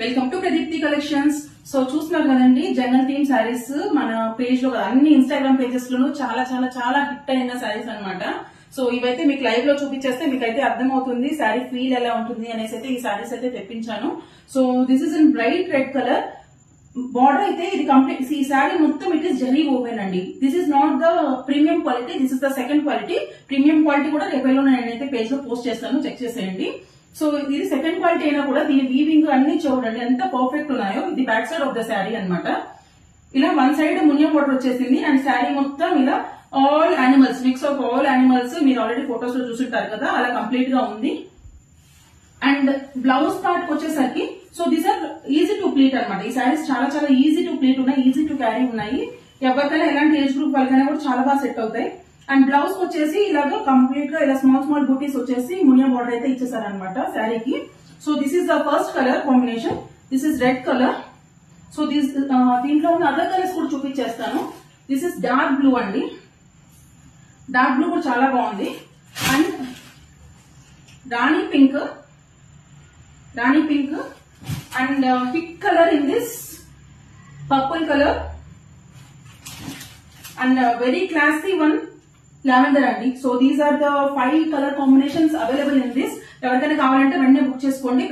Welcome to Pradeepti collections. So చూస్తున్నారు కదండి, general theme saris మన పేజ్ లో అన్ని ఇన్స్టాగ్రామ్ పేజెస్ లోనూ చాలా చాలా చాలా హిట్ అయిన శారీస్ అన్నమాట. సో ఇవైతే మీకు లైవ్ లో చూపించేస్తే మీకైతే అర్థమవుతుంది శారీ ఫీల్ ఎలా ఉంటుంది అనేసి అయితే ఈ శారీస్ అయితే తెప్పించాను. So this is in bright red colour. Border అయితే ఇది కంప్లీట్ ఈ శారీ మొత్తం ఇట్ ఇస్ జరీ ఓవెన్ అండి. This is not the premium quality, this is the second quality. Premium quality కూడా రేపటిలో నేనైతే పేజ్ లో పోస్ట్ చేస్తాను, చెక్ చేసేయండి. సో ఇది సెకండ్ క్వాలిటీ అయినా కూడా దీని వీవింగ్ అన్ని చూడండి ఎంత పర్ఫెక్ట్ ఉన్నాయో. ఇది back side of the sari అన్నమాట. ఇలా వన్ సైడ్ మునియం బార్డర్ వచ్చేసింది అండ్ శారీ మొత్తం ఇలా all animals, mix of all animals మీరు ఆల్రెడీ ఫొటోస్ లో చూసుంటారు కదా, అలా కంప్లీట్ గా ఉంది. అండ్ బ్లౌజ్ పార్ట్ వచ్చేసరికి so these are easy to pleat అనమాట. ఈ శారీస్ చాలా చాలా ఈజీ టు ప్లీట్ ఉన్నాయి, ఈజీ టు క్యారీ ఉన్నాయి. ఎవరికైనా ఎలాంటి ఏజ్ గ్రూప్ వాళ్ళకైనా కూడా చాలా బాగా సెట్ అవుతాయి. అండ్ బ్లౌజ్ వచ్చేసి ఇలాగ కంప్లీట్ గా ఇలా స్మాల్ స్మాల్ బూటీస్ వచ్చేసి మునియా బార్డర్ అయితే ఇచ్చేసారనమాట శారీకి. So this is the first colour combination, this is red colour. So దీంట్లో ఉన్న అదర్ కలర్స్ కూడా చూపించేస్తాను. దిస్ ఇస్ డార్క్ బ్లూ అండి, డార్క్ బ్లూ కూడా చాలా బాగుంది. And Rani pink and pink colour in this purple colour and very classy one lavender అండి. So these are the 5 colour combinations available in this. ఎవరికైనా కావాలంటే వెంటనే బుక్ చేసుకోండి.